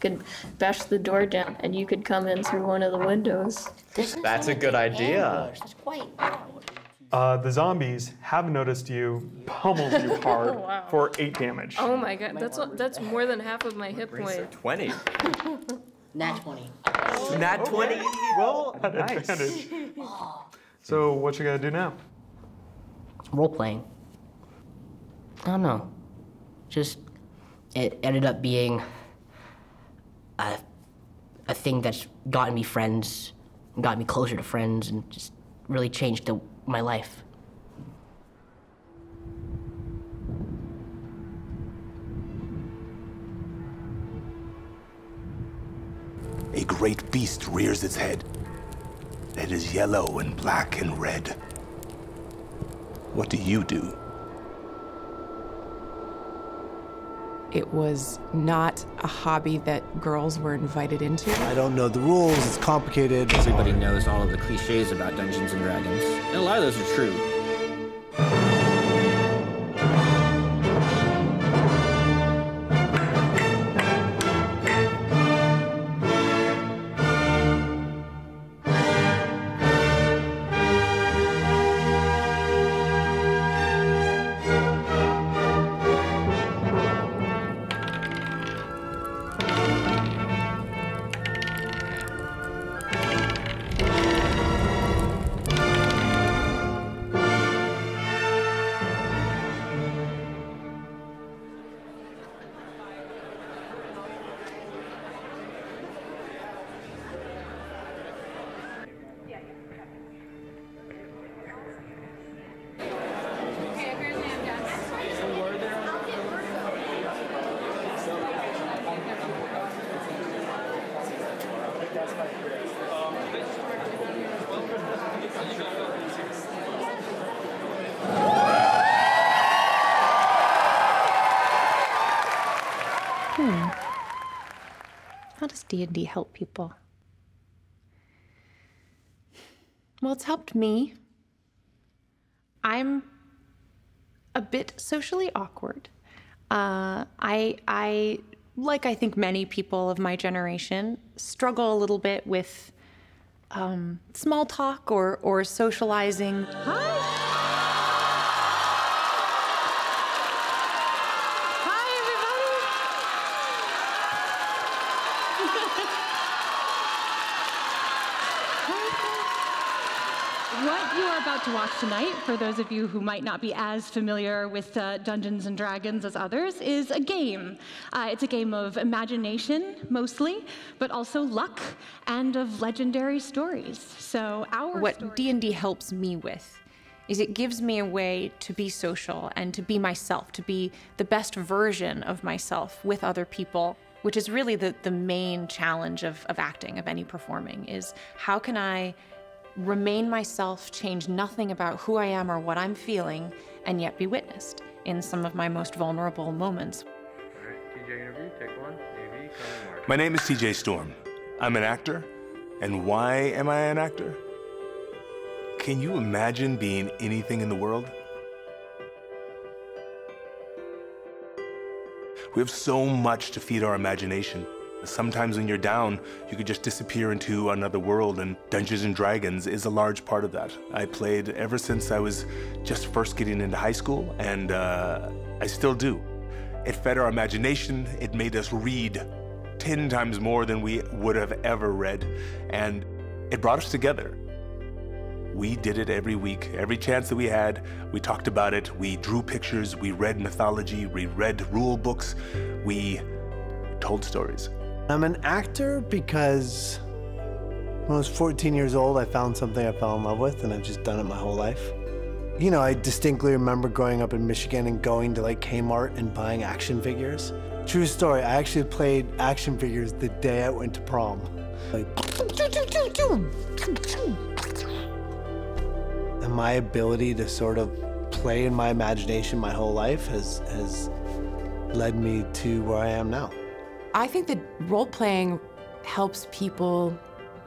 could bash the door down and you could come in through one of the windows. That's a good idea. That's quite The zombies have noticed you, pummeled you hard Wow. for 8 damage. Oh my god, that's more than half of my hit points. 20. Nat 20. Nat 20. Well, at advantage. So what you gotta do now? Role-playing. I don't know. Just, it ended up being a thing that's gotten me friends, got me closer to friends, and just really changed my life. A great beast rears its head. It is yellow and black and red. What do you do? It was not a hobby that girls were invited into. I don't know the rules, it's complicated. Everybody knows all of the cliches about Dungeons and Dragons, and a lot of those are true. How does D&D help people? Well, it's helped me. I'm a bit socially awkward. I, like I think many people of my generation, struggle a little bit with small talk or socializing. Hi. What you are about to watch tonight, for those of you who might not be as familiar with Dungeons and Dragons as others, is a game. It's a game of imagination, mostly, but also luck and of legendary stories. So What D&D helps me with is it gives me a way to be social and to be myself, to be the best version of myself with other people, which is really the main challenge of acting, of any performing, is how can I remain myself, change nothing about who I am or what I'm feeling, and yet be witnessed in some of my most vulnerable moments. All right, TJ interview, take one. AV, Mark. My name is TJ Storm. I'm an actor. And why am I an actor? Can you imagine being anything in the world? We have so much to feed our imagination. Sometimes when you're down, you could just disappear into another world, and Dungeons and Dragons is a large part of that. I played ever since I was just first getting into high school, and I still do. It fed our imagination, it made us read 10 times more than we would have ever read, and it brought us together. We did it every week. Every chance that we had, we talked about it, we drew pictures, we read mythology, we read rule books, we told stories. I'm an actor because when I was 14 years old, I found something I fell in love with, and I've just done it my whole life. You know, I distinctly remember growing up in Michigan and going to like Kmart and buying action figures. True story, I actually played action figures the day I went to prom. Like, and my ability to sort of play in my imagination my whole life has led me to where I am now. I think that role-playing helps people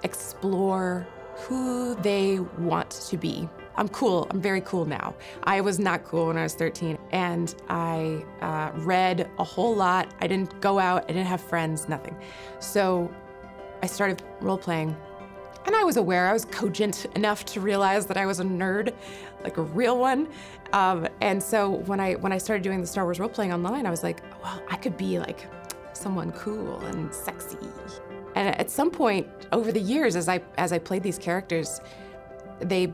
explore who they want to be I'm cool. I'm very cool now. I was not cool when I was 13, and I read a whole lot. I didn't go out. I didn't have friends, nothing. So I started role-playing, and I was aware. I was cogent enough to realize that I was a nerd, like a real one. And so when I started doing the Star Wars role-playing online, I was like, well, I could be like someone cool and sexy. And at some point over the years, as I played these characters, they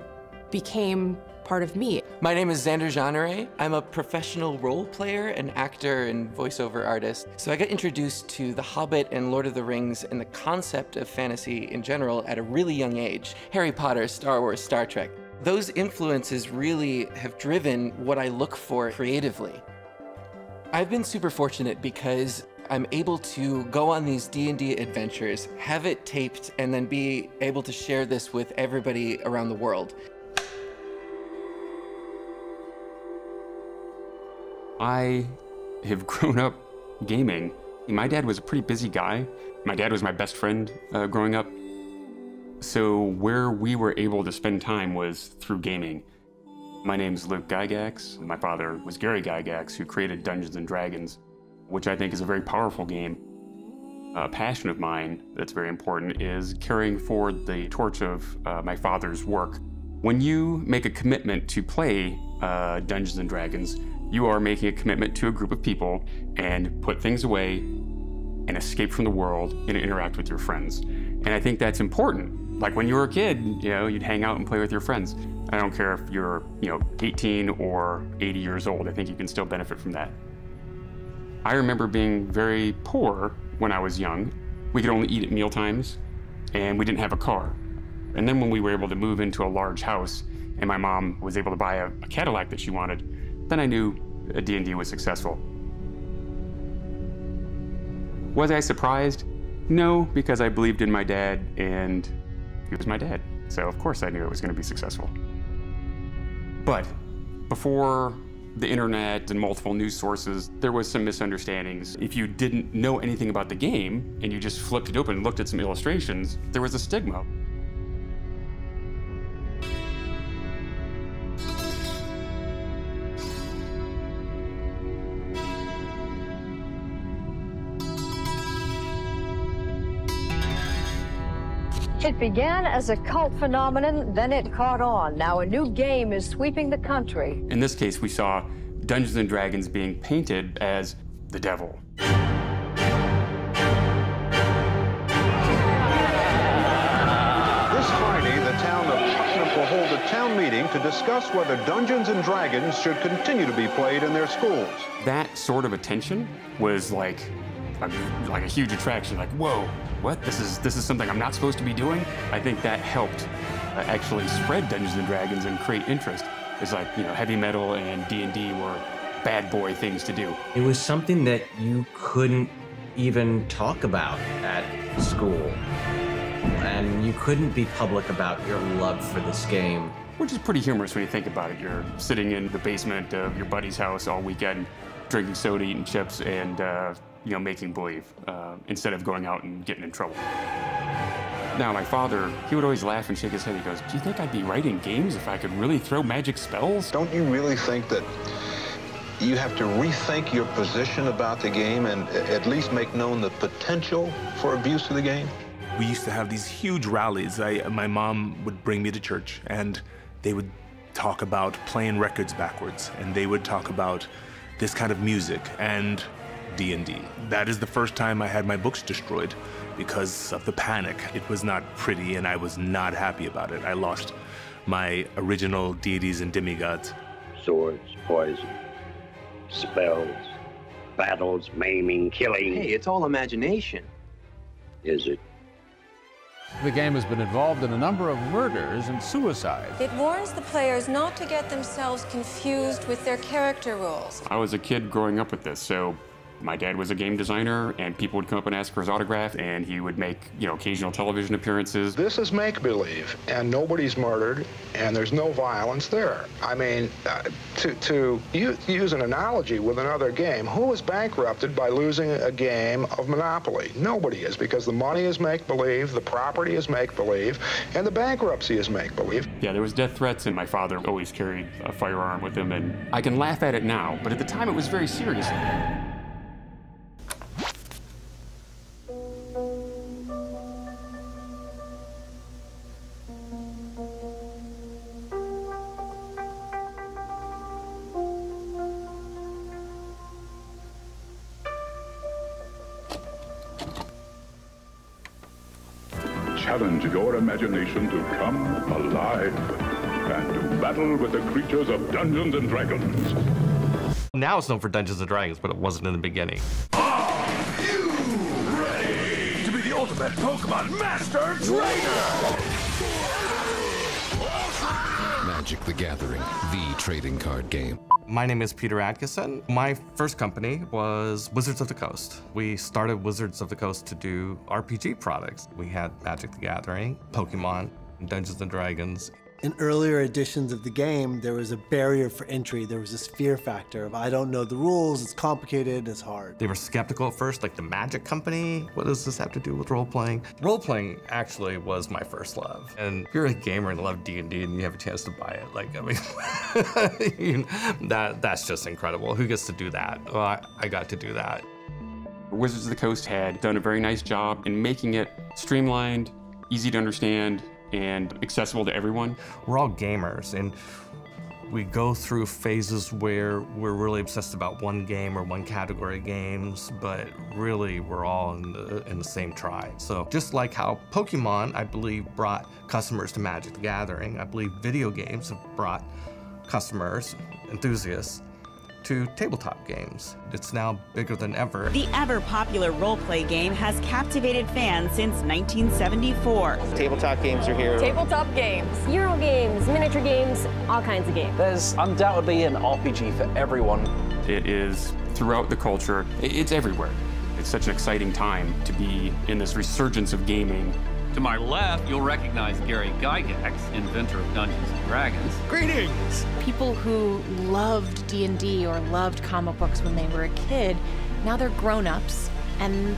became part of me. My name is Xander Jeanneret. I'm a professional role player, an actor, and voiceover artist. So I got introduced to The Hobbit and Lord of the Rings and the concept of fantasy in general at a really young age. Harry Potter, Star Wars, Star Trek. Those influences really have driven what I look for creatively. I've been super fortunate because I'm able to go on these D&D adventures, have it taped, and then be able to share this with everybody around the world. I have grown up gaming. My dad was a pretty busy guy. My dad was my best friend growing up. So where we were able to spend time was through gaming. My name's Luke Gygax. My father was Gary Gygax, who created Dungeons & Dragons, which I think is a very powerful game. A passion of mine that's very important is carrying forward the torch of my father's work. When you make a commitment to play Dungeons & Dragons, you are making a commitment to a group of people and put things away and escape from the world and interact with your friends. And I think that's important. Like when you were a kid, you'd hang out and play with your friends. I don't care if you're, 18 or 80 years old, I think you can still benefit from that. I remember being very poor when I was young. We could only eat at mealtimes, and we didn't have a car. And then when we were able to move into a large house, and my mom was able to buy a Cadillac that she wanted, then I knew D&D was successful. Was I surprised? No, because I believed in my dad, and he was my dad. So of course I knew it was going to be successful. But before the internet and multiple news sources, there was some misunderstandings. If you didn't know anything about the game, and you just flipped it open and looked at some illustrations, there was a stigma. It began as a cult phenomenon, then it caught on. Now a new game is sweeping the country. In this case, we saw Dungeons & Dragons being painted as the devil. This Friday, the town of Putnam will hold a town meeting to discuss whether Dungeons & Dragons should continue to be played in their schools. That sort of attention was like a huge attraction, like, whoa, what? This is something I'm not supposed to be doing? I think that helped actually spread Dungeons & Dragons and create interest. It's like, heavy metal and D&D were bad boy things to do. It was something that you couldn't even talk about at school. And you couldn't be public about your love for this game. Which is pretty humorous when you think about it. You're sitting in the basement of your buddy's house all weekend, drinking soda, eating chips, and making believe, instead of going out and getting in trouble. Now, my father, he would always laugh and shake his head. He goes, do you think I'd be writing games if I could really throw magic spells? Don't you really think that you have to rethink your position about the game and at least make known the potential for abuse of the game? We used to have these huge rallies. My mom would bring me to church, and they would talk about playing records backwards, and they would talk about this kind of music and D&D. That is the first time I had my books destroyed because of the panic. It was not pretty, and I was not happy about it. I lost my original deities and demigods. Swords, poison, spells, battles, maiming, killing. Hey, it's all imagination. Is it? The game has been involved in a number of murders and suicides. It warns the players not to get themselves confused with their character roles. I was a kid growing up with this, so My dad was a game designer, and people would come up and ask for his autograph, and he would make, occasional television appearances. This is make-believe, and nobody's murdered, and there's no violence there. I mean, to use an analogy with another game, who is bankrupted by losing a game of Monopoly? Nobody is, because the money is make-believe, the property is make-believe, and the bankruptcy is make-believe. Yeah, there was death threats, and my father always carried a firearm with him, and I can laugh at it now, but at the time it was very serious. Challenge your imagination to come alive and to battle with the creatures of Dungeons and Dragons. Now it's known for Dungeons and Dragons, but it wasn't in the beginning. Are you ready to be the ultimate Pokemon Master Trainer? Magic the Gathering, the trading card game. My name is Peter Atkinson. My first company was Wizards of the Coast. We started Wizards of the Coast to do RPG products. We had Magic the Gathering, Pokemon, Dungeons and Dragons. In earlier editions of the game, there was a barrier for entry. There was this fear factor of, I don't know the rules, it's complicated, it's hard. They were skeptical at first, like the Magic Company. What does this have to do with role-playing? Role-playing actually was my first love. And if you're a gamer and love D&D and you have a chance to buy it, like, I mean, that's just incredible. Who gets to do that? Well, I got to do that. Wizards of the Coast had done a very nice job in making it streamlined, easy to understand, and accessible to everyone. We're all gamers, and we go through phases where we're really obsessed about one game or one category of games, but really we're all in the same tribe. So just like how Pokemon, I believe, brought customers to Magic the Gathering, I believe video games have brought customers, enthusiasts, to tabletop games. It's now bigger than ever. The ever-popular role-play game has captivated fans since 1974. Tabletop games are here. Tabletop games, Euro games, miniature games, all kinds of games. There's undoubtedly an RPG for everyone. It is throughout the culture. It's everywhere. It's such an exciting time to be in this resurgence of gaming. To my left, you'll recognize Gary Gygax, inventor of Dungeons & Dragons. Greetings! People who loved D&D or loved comic books when they were a kid, now they're grown-ups, and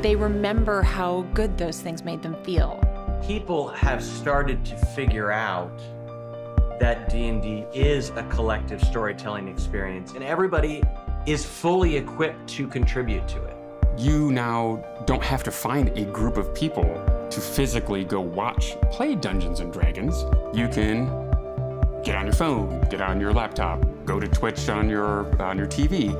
they remember how good those things made them feel. People have started to figure out that D&D is a collective storytelling experience, and everybody is fully equipped to contribute to it. You now don't have to find a group of people to physically go play Dungeons and Dragons. You can get on your phone, get on your laptop, go to Twitch on your TV,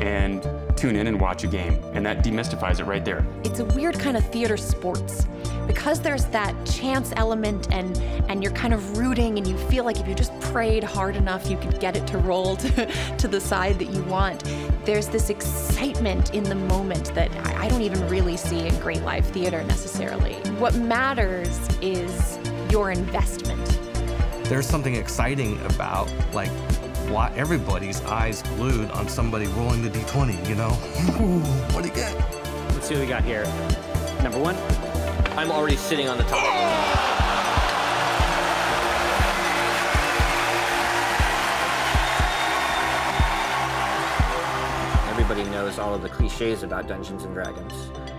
and tune in and watch a game. And that demystifies it right there. It's a weird kind of theater sports. Because there's that chance element and you're kind of rooting and you feel like if you just prayed hard enough, you could get it to roll to the side that you want. There's this excitement in the moment that I don't even really see in great live theater necessarily. What matters is your investment. There's something exciting about, like, why everybody's eyes glued on somebody rolling the D20, you know? Ooh, what do you get? Let's see what we got here. Number one, I'm already sitting on the top. Everybody knows all of the cliches about Dungeons and Dragons.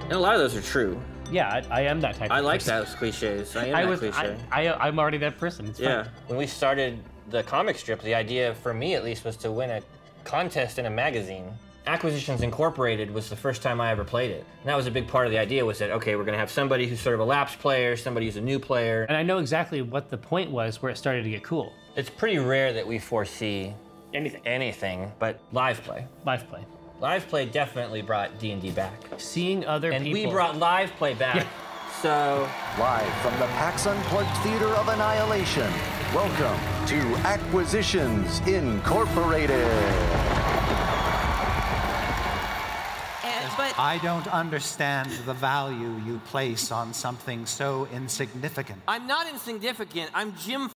And a lot of those are true. Yeah, I am that type of person. I like those cliches. I am that cliche. I'm already that person. It's fun. When we started the comic strip, the idea, for me at least, was to win a contest in a magazine. Acquisitions Incorporated was the first time I ever played it. And that was a big part of the idea, was that, okay, we're gonna have somebody who's sort of a lapsed player, somebody who's a new player. And I know exactly what the point was where it started to get cool. It's pretty rare that we foresee anything but live play. Live play. Live play definitely brought D&D back. Seeing other people. And we brought live play back. Yeah. So. Live from the PAX Unplugged Theater of Annihilation, welcome to Acquisitions Incorporated. But I don't understand the value you place on something so insignificant. I'm not insignificant. I'm Jim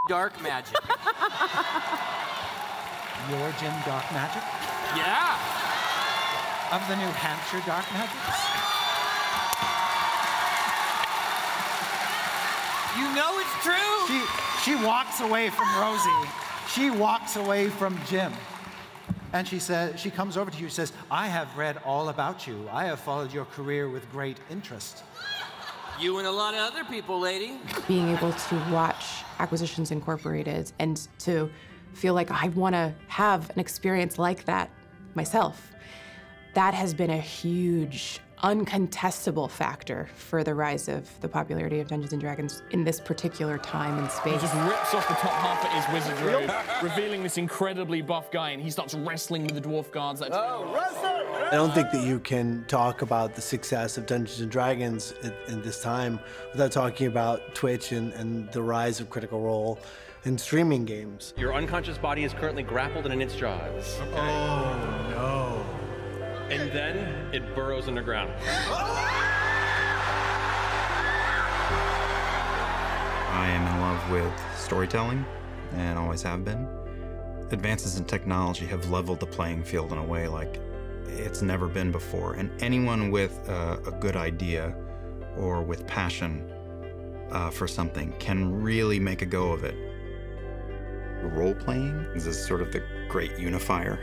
Dark Magic. You're Jim Dark Magic? Yeah. of the New Hampshire Dark Nuggets. You know it's true. She walks away from Rosie. She walks away from Jim. And she says, she comes over to you and says, I have read all about you. I have followed your career with great interest. You and a lot of other people, lady. Being able to watch Acquisitions Incorporated and to feel like I want to have an experience like that myself, that has been a huge, uncontestable factor for the rise of the popularity of Dungeons & Dragons in this particular time and space. He just rips off the top half of his wizard robe, revealing this incredibly buff guy, and he starts wrestling with the dwarf guards. I don't think that you can talk about the success of Dungeons & Dragons in this time without talking about Twitch and the rise of Critical Role and streaming games. Your unconscious body is currently grappled and in its jaws. Okay. Oh, no. And then it burrows underground. I am in love with storytelling and always have been. Advances in technology have leveled the playing field in a way like it's never been before. And anyone with a good idea or with passion for something can really make a go of it. Role-playing is sort of the great unifier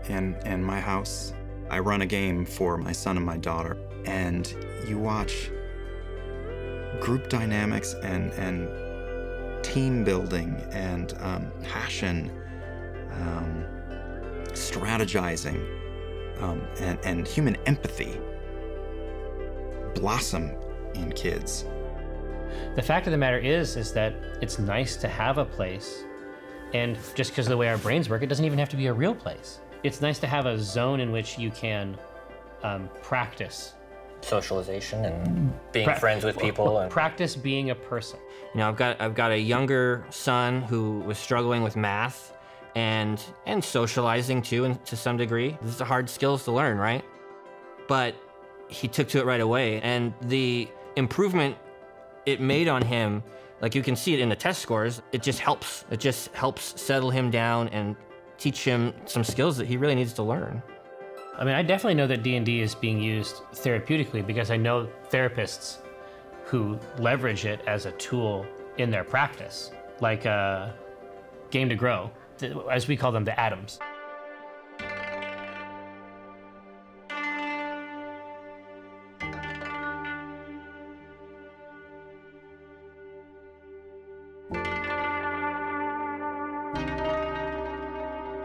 in my house. I run a game for my son and my daughter, and you watch group dynamics and team building and passion, strategizing, and human empathy blossom in kids. The fact of the matter is that it's nice to have a place, and just because of the way our brains work, it doesn't even have to be a real place. It's nice to have a zone in which you can practice socialization and being friends with people. And practice being a person. You know, I've got a younger son who was struggling with math and socializing too, and to some degree. These are hard skills to learn, right? But he took to it right away, and the improvement it made on him, like you can see it in the test scores, it just helps. It just helps settle him down and teach him some skills that he really needs to learn. I mean, I definitely know that D&D is being used therapeutically because I know therapists who leverage it as a tool in their practice, like Game to Grow, as we call them, the atoms.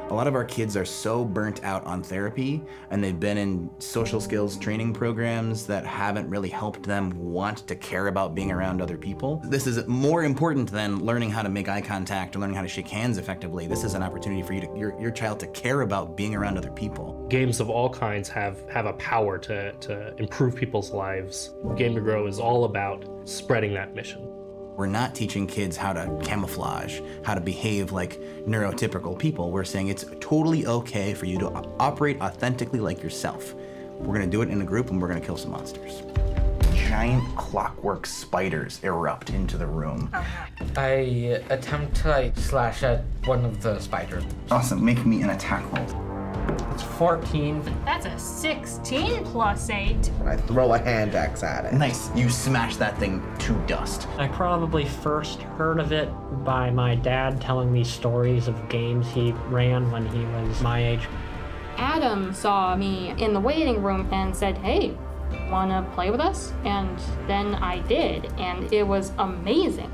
A lot of our kids are so burnt out on therapy, and they've been in social skills training programs that haven't really helped them want to care about being around other people. This is more important than learning how to make eye contact or learning how to shake hands effectively. This is an opportunity for you to, your child to care about being around other people. Games of all kinds have a power to improve people's lives. Game to Grow is all about spreading that mission. We're not teaching kids how to camouflage, how to behave like neurotypical people. We're saying it's totally okay for you to operate authentically like yourself. We're gonna do it in a group and we're gonna kill some monsters. Giant clockwork spiders erupt into the room. I attempt to slash at one of the spiders. Awesome, make me an attack roll. It's 14. That's a 16 plus 8. I throw a hand axe at it. Nice, you smash that thing to dust. I probably first heard of it by my dad telling me stories of games he ran when he was my age. Adam saw me in the waiting room and said, hey, wanna play with us? And then I did, and it was amazing.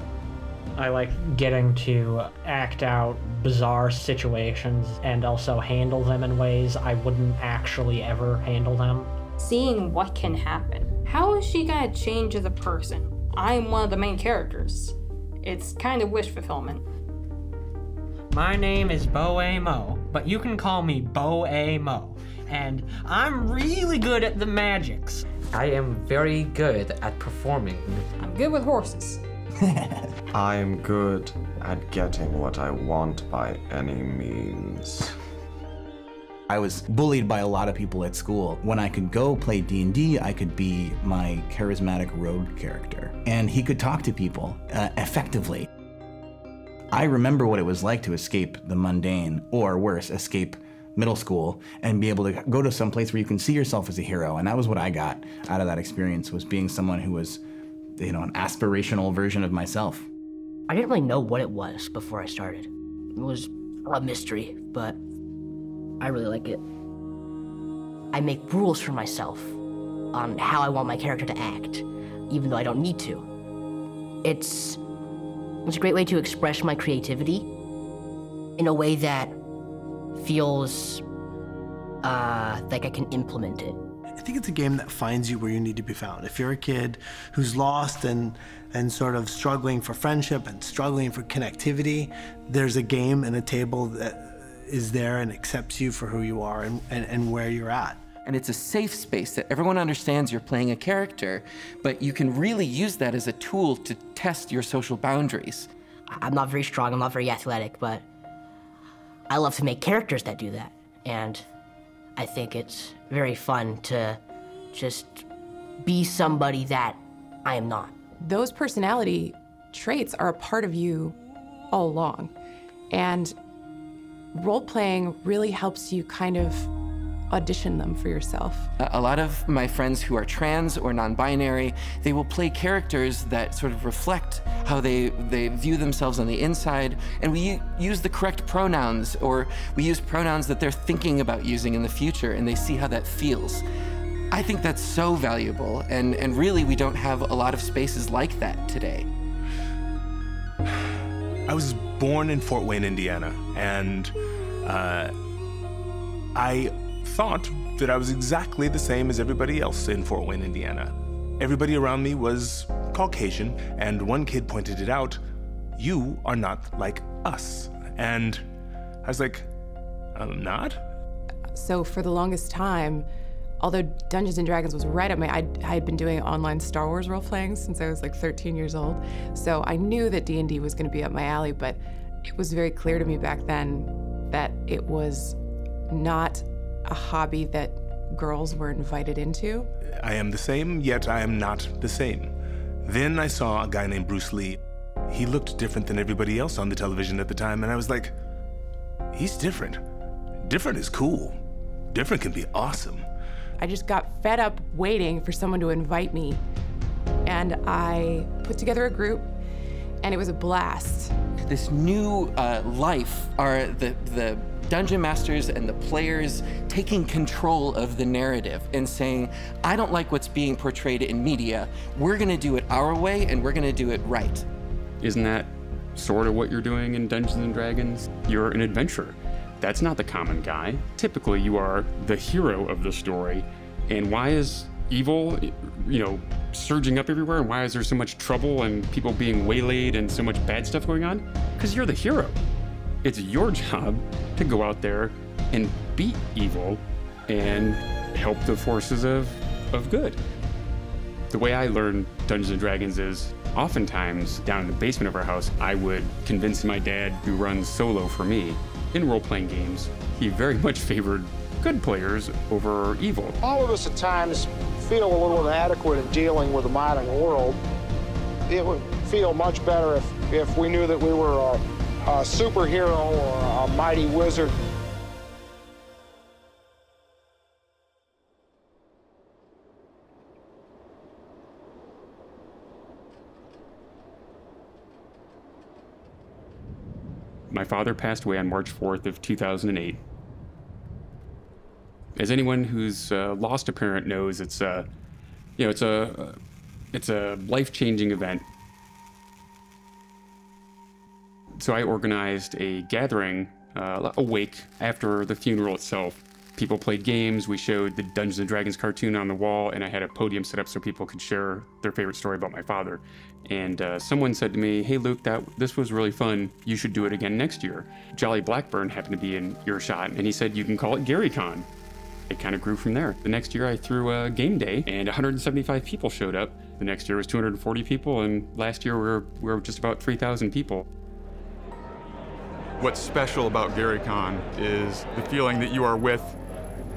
I like getting to act out bizarre situations and also handle them in ways I wouldn't actually ever handle them. Seeing what can happen. How is she gonna change as a person? I'm one of the main characters. It's kind of wish fulfillment. My name is Bo-A-Mo, but you can call me Bo-A-Mo. And I'm really good at the magics. I am very good at performing. I'm good with horses. I'm good at getting what I want by any means. I was bullied by a lot of people at school. When I could go play D&D, I could be my charismatic rogue character. And he could talk to people effectively. I remember what it was like to escape the mundane, or worse, escape middle school and be able to go to some place where you can see yourself as a hero. And that was what I got out of that experience, was being someone who was, you know, an aspirational version of myself. I didn't really know what it was before I started. It was a mystery, but I really like it. I make rules for myself on how I want my character to act, even though I don't need to. It's a great way to express my creativity in a way that feels like I can implement it. I think it's a game that finds you where you need to be found. If you're a kid who's lost and sort of struggling for friendship and struggling for connectivity, there's a game and a table that is there and accepts you for who you are and where you're at. And it's a safe space that everyone understands you're playing a character, but you can really use that as a tool to test your social boundaries. I'm not very strong, I'm not very athletic, but I love to make characters that do that. And I think it's very fun to just be somebody that I am not. Those personality traits are a part of you all along. And role-playing really helps you kind of audition them for yourself. A lot of my friends who are trans or non-binary, they will play characters that sort of reflect how they view themselves on the inside, and we use the correct pronouns, or we use pronouns that they're thinking about using in the future, and they see how that feels. I think that's so valuable, and really we don't have a lot of spaces like that today. I was born in Fort Wayne, Indiana, and I thought that I was exactly the same as everybody else in Fort Wayne, Indiana. Everybody around me was Caucasian, and one kid pointed it out, "You are not like us." And I was like, I'm not? So for the longest time, although Dungeons & Dragons was right at I had been doing online Star Wars role-playing since I was like 13 years old. So I knew that D&D was gonna be up my alley, but it was very clear to me back then that it was not a hobby that girls were invited into. I am the same, yet I am not the same. Then I saw a guy named Bruce Lee. He looked different than everybody else on the television at the time, and I was like, he's different. Different is cool. Different can be awesome. I just got fed up waiting for someone to invite me, and I put together a group, and it was a blast. This new life are the dungeon masters and the players taking control of the narrative and saying, I don't like what's being portrayed in media. We're gonna do it our way, and we're gonna do it right. Isn't that sort of what you're doing in Dungeons & Dragons? You're an adventurer. That's not the common guy. Typically, you are the hero of the story. And why is evil, surging up everywhere? And why is there so much trouble and people being waylaid and so much bad stuff going on? Because you're the hero. It's your job to go out there and beat evil and help the forces of good. The way I learned Dungeons & Dragons is oftentimes down in the basement of our house, I would convince my dad to run solo for me. In role-playing games, he very much favored good players over evil. All of us at times feel a little inadequate in dealing with the modern world. It would feel much better if we knew that we were a superhero or a mighty wizard. My father passed away on March 4th of 2008. As anyone who's lost a parent knows, it's a life-changing event. So I organized a gathering, a wake after the funeral itself. People played games, we showed the Dungeons & Dragons cartoon on the wall, and I had a podium set up so people could share their favorite story about my father. And someone said to me, hey Luke, this was really fun, you should do it again next year. Jolly Blackburn happened to be in earshot, and he said, you can call it GaryCon. It kind of grew from there. The next year I threw a game day, and 175 people showed up. The next year was 240 people, and last year we were just about 3,000 people. What's special about GaryCon is the feeling that you are with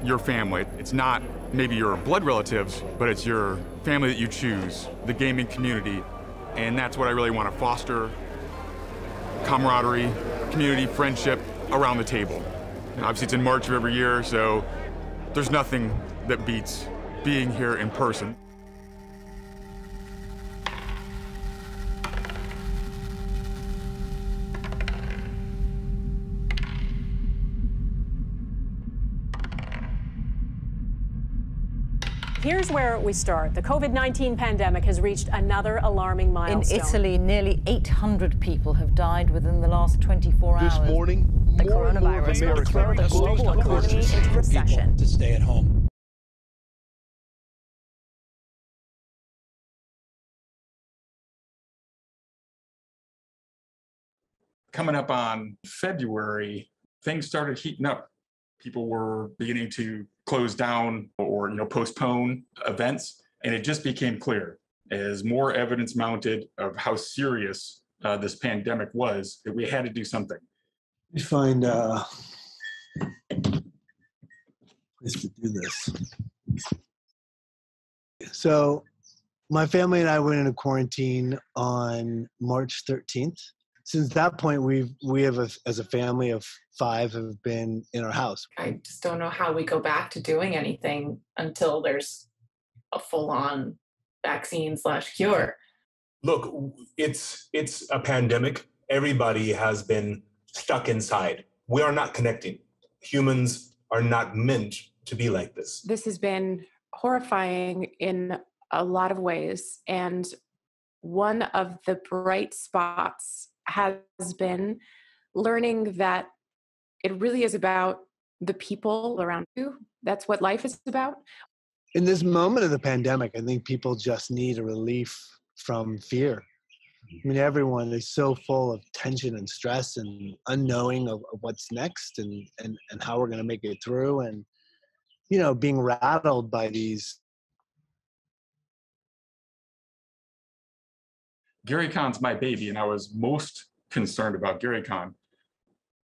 your family. It's not maybe your blood relatives, but it's your family that you choose, the gaming community. And that's what I really want to foster: camaraderie, community, friendship around the table. And obviously, it's in March of every year, so there's nothing that beats being here in person. Here's where we start. The COVID-19 pandemic has reached another alarming milestone. In Italy, nearly 800 people have died within the last 24 hours. This morning, the coronavirus will throw the global economy into recession. To stay at home. Coming up on February, things started heating up. People were beginning to close down or postpone events, and it just became clear as more evidence mounted of how serious this pandemic was that we had to do something. We find a place to do this. So my family and I went into quarantine on March 13th. Since that point, we have as a family of 5 have been in our house. I just don't know how we go back to doing anything until there's a full-on vaccine/cure. Look, it's a pandemic. Everybody has been stuck inside. We are not connecting. Humans are not meant to be like this. This has been horrifying in a lot of ways, and one of the bright spots has been learning that it really is about the people around you. That's what life is about. In this moment of the pandemic, I think people just need a relief from fear. I mean, everyone is so full of tension and stress and unknowing of what's next and how we're going to make it through, and, being rattled by these. Gary Con's my baby, and I was most concerned about Gary Con,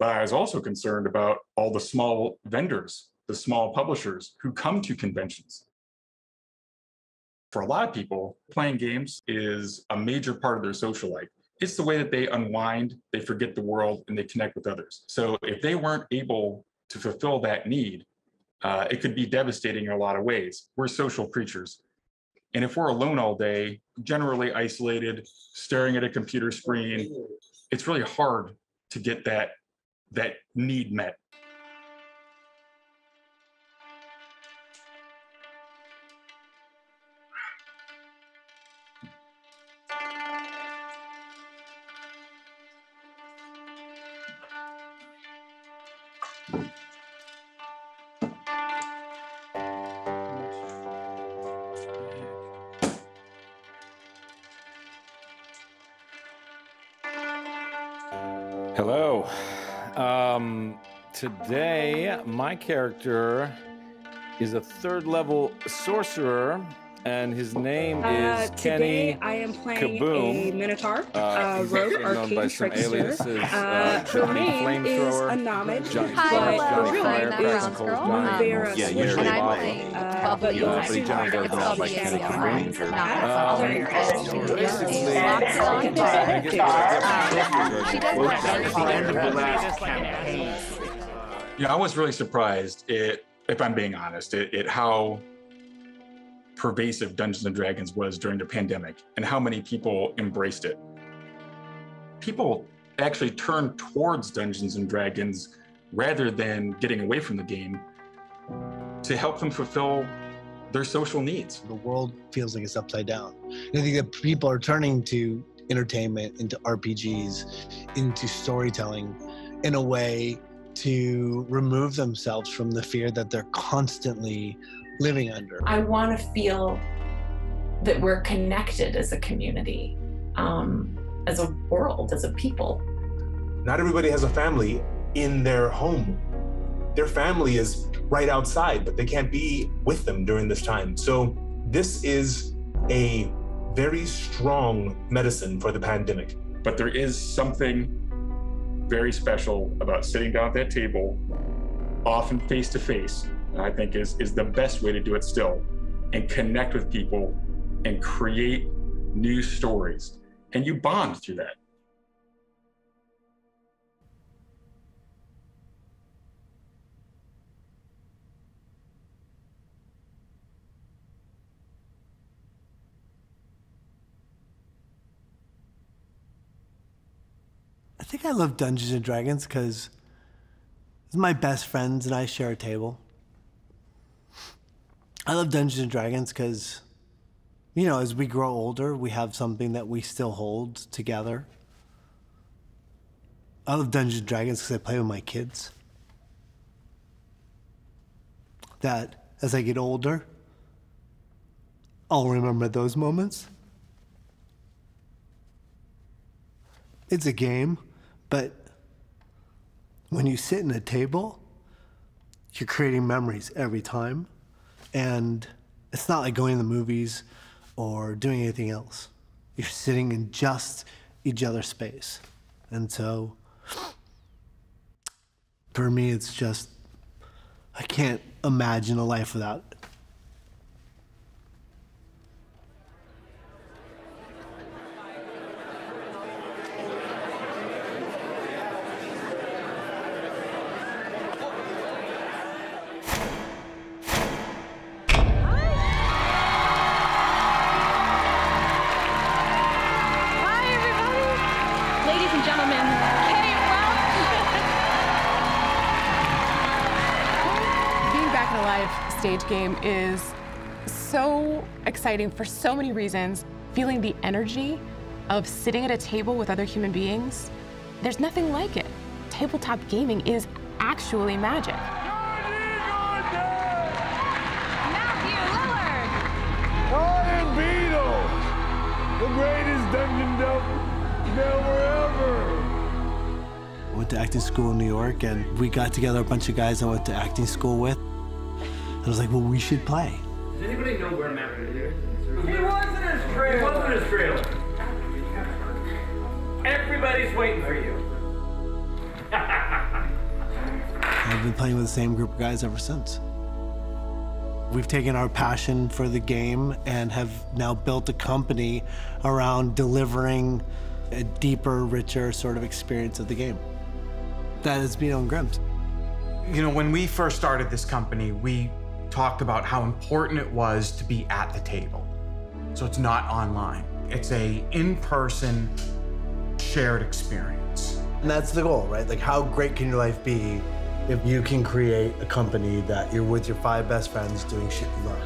but I was also concerned about all the small vendors, the small publishers who come to conventions. For a lot of people, playing games is a major part of their social life. It's the way that they unwind, they forget the world, and they connect with others. So if they weren't able to fulfill that need, it could be devastating in a lot of ways. We're social creatures. And if we're alone all day, generally isolated, staring at a computer screen, it's really hard to get that need met. Hello. Today, my character is a 3rd level sorcerer, and his name is Kenny Today, I am playing Kaboom. a Minotaur, He's rogue actually known by arcane some trickster. aliases, Her Johnny name is Flamethrower, Anomid, Johnny but Flash, her Johnny real name is Firecracker, Johnny Vera Yeah, Swisher. and I'm playing but you'll but soon he John find out does it's not called like Kenny Kaboom. I was really surprised if I'm being honest, at how pervasive Dungeons & Dragons was during the pandemic and how many people embraced it. People actually turned towards Dungeons & Dragons rather than getting away from the game to help them fulfill their social needs. The world feels like it's upside down. And I think that people are turning to entertainment, into RPGs, into storytelling in a way to remove themselves from the fear that they're constantly living under. I want to feel that we're connected as a community, as a world, as a people. Not everybody has a family in their home. Their family is right outside, but they can't be with them during this time. So this is a very strong medicine for the pandemic. But there is something very special about sitting down at that table, often face to face, I think is the best way to do it still, and connect with people and create new stories. And you bond through that. think I love Dungeons and Dragons because my best friends and I share a table. I love Dungeons and Dragons because, you know, as we grow older, we have something that we still hold together. I love Dungeons and Dragons because I play with my kids. That as I get older, I'll remember those moments. It's a game, but when you sit in a table, you're creating memories every time. And it's not like going to the movies or doing anything else. You're sitting in just each other's space. And so, for me, it's just, I can't imagine a life without it. Stage game is so exciting for so many reasons. Feeling the energy of sitting at a table with other human beings, there's nothing like it. Tabletop gaming is actually magic. Matthew Lillard! I am Beetle, the greatest dungeon delver ever. I went to acting school in New York, and we got together a bunch of guys I went to acting school with. I was like, well, we should play. Does anybody know where Matthew is? He was in his trailer. He was in his trailer. Everybody's waiting for you. I've been playing with the same group of guys ever since. We've taken our passion for the game and have now built a company around delivering a deeper, richer sort of experience of the game. That is Beetle and Grimm's. You know, when we first started this company, we talked about how important it was to be at the table. So it's not online. It's a in-person shared experience. And that's the goal, right? Like, how great can your life be if you can create a company that you're with your 5 best friends doing shit you love?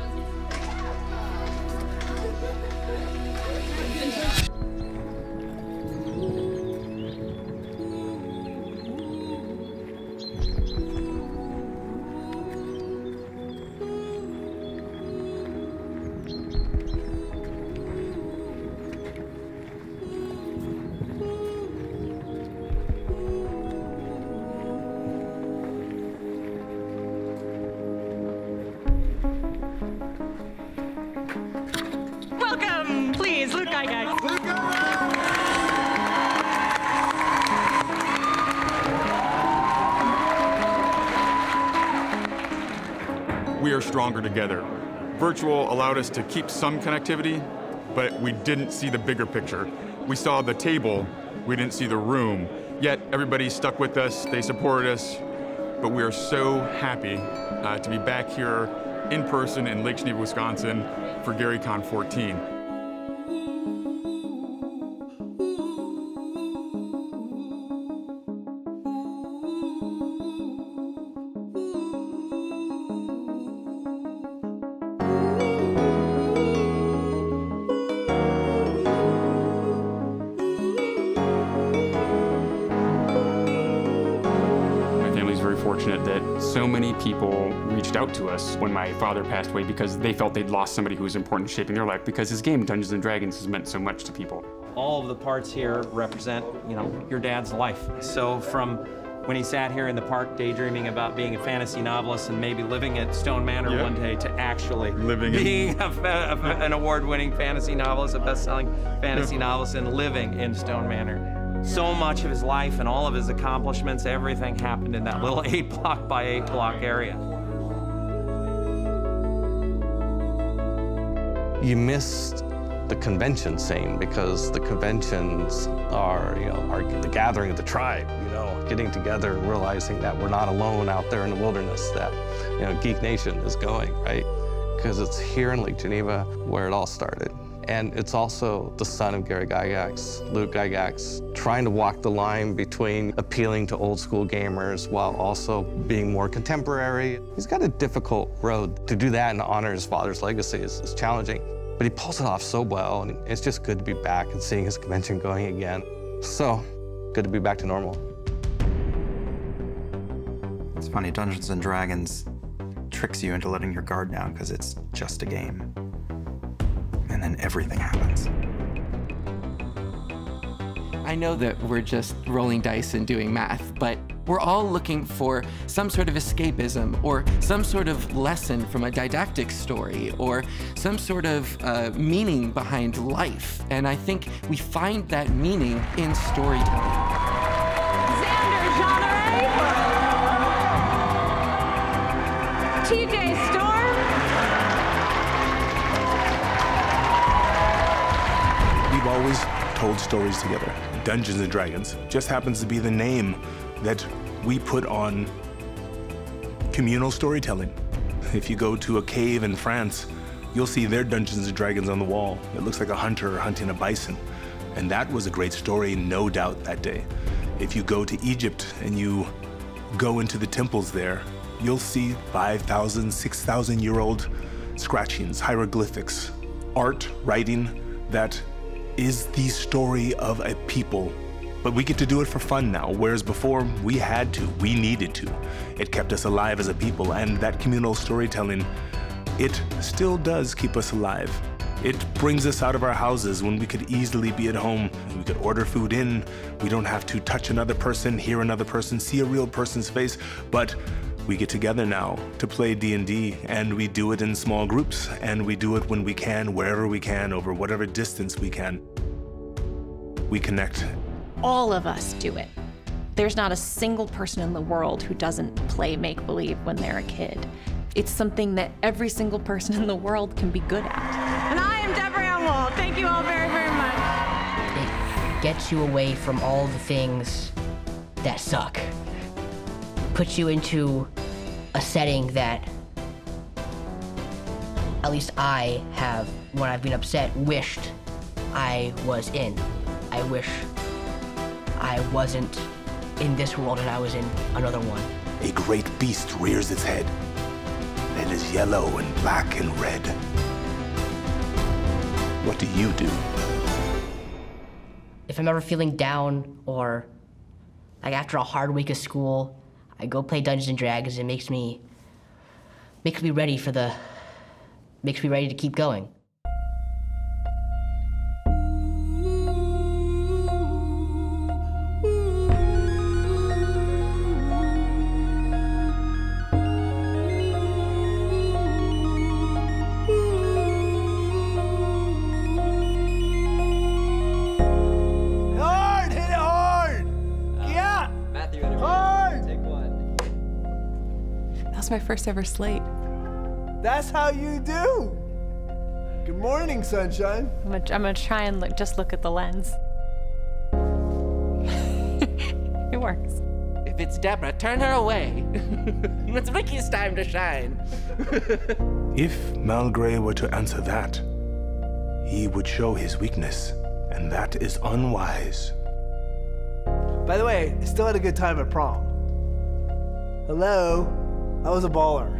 Welcome, please, Luke Gygax. We are stronger together. Virtual allowed us to keep some connectivity, but we didn't see the bigger picture. We saw the table, we didn't see the room. Yet everybody stuck with us, they supported us, but we are so happy to be back here in person in Lake Geneva, Wisconsin for GaryCon 14. Fortunate that so many people reached out to us when my father passed away because they felt they'd lost somebody who was important in shaping their life because his game, Dungeons & Dragons, has meant so much to people. All of the parts here represent, you know, your dad's life. So from when he sat here in the park daydreaming about being a fantasy novelist and maybe living at Stone Manor one day to actually being an award-winning fantasy novelist, a best-selling fantasy novelist, and living in Stone Manor. So much of his life and all of his accomplishments, everything happened in that little 8-block by 8-block area. You missed the convention scene because the conventions are, the gathering of the tribe, getting together and realizing that we're not alone out there in the wilderness, that, Geek Nation is going, right? Because it's here in Lake Geneva where it all started. And it's also the son of Gary Gygax, Luke Gygax, trying to walk the line between appealing to old school gamers while also being more contemporary. He's got a difficult road. To do that and honor his father's legacy is challenging, but he pulls it off so well, and it's just good to be back and seeing his convention going again. So, good to be back to normal. It's funny, Dungeons & Dragons tricks you into letting your guard down because it's just a game. And then everything happens. I know that we're just rolling dice and doing math, but we're all looking for some sort of escapism or some sort of lesson from a didactic story or some sort of meaning behind life. And I think we find that meaning in storytelling. Xander, Jeanneret. TJ Storm. We've always told stories together. Dungeons & Dragons just happens to be the name that we put on communal storytelling. If you go to a cave in France, you'll see their Dungeons & Dragons on the wall. It looks like a hunter hunting a bison. And that was a great story, no doubt, that day. If you go to Egypt and you go into the temples there, you'll see 5,000, 6,000-year-old scratchings, hieroglyphics, art, writing that is the story of a people. But we get to do it for fun now, whereas before we had to, we needed to. It kept us alive as a people, and that communal storytelling, it still does keep us alive. It brings us out of our houses when we could easily be at home. We could order food in. We don't have to touch another person, hear another person, see a real person's face, but we get together now to play D&D, and we do it in small groups, and we do it when we can, wherever we can, over whatever distance we can. We connect. All of us do it. There's not a single person in the world who doesn't play make-believe when they're a kid. It's something that every single person in the world can be good at. And I am Deborah Ann Woll. Thank you all very, very much. It gets you away from all the things that suck. Puts you into a setting that, at least I have, when I've been upset, wished I was in. I wish I wasn't in this world and I was in another one. A great beast rears its head. It is yellow and black and red. What do you do? If I'm ever feeling down or like after a hard week of school, I go play Dungeons & Dragons. It makes me ready to keep going. Hard! Hit it hard! Yeah! Matthew, hard! Take one. That was my first ever slate. That's how you do. Good morning, sunshine. I'm gonna try and just look at the lens. It works. If it's Deborah, turn her away. It's Vicky's time to shine. If Malgré were to answer that, he would show his weakness, and that is unwise. By the way, I still had a good time at prom. Hello? I was a baller.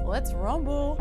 Let's rumble.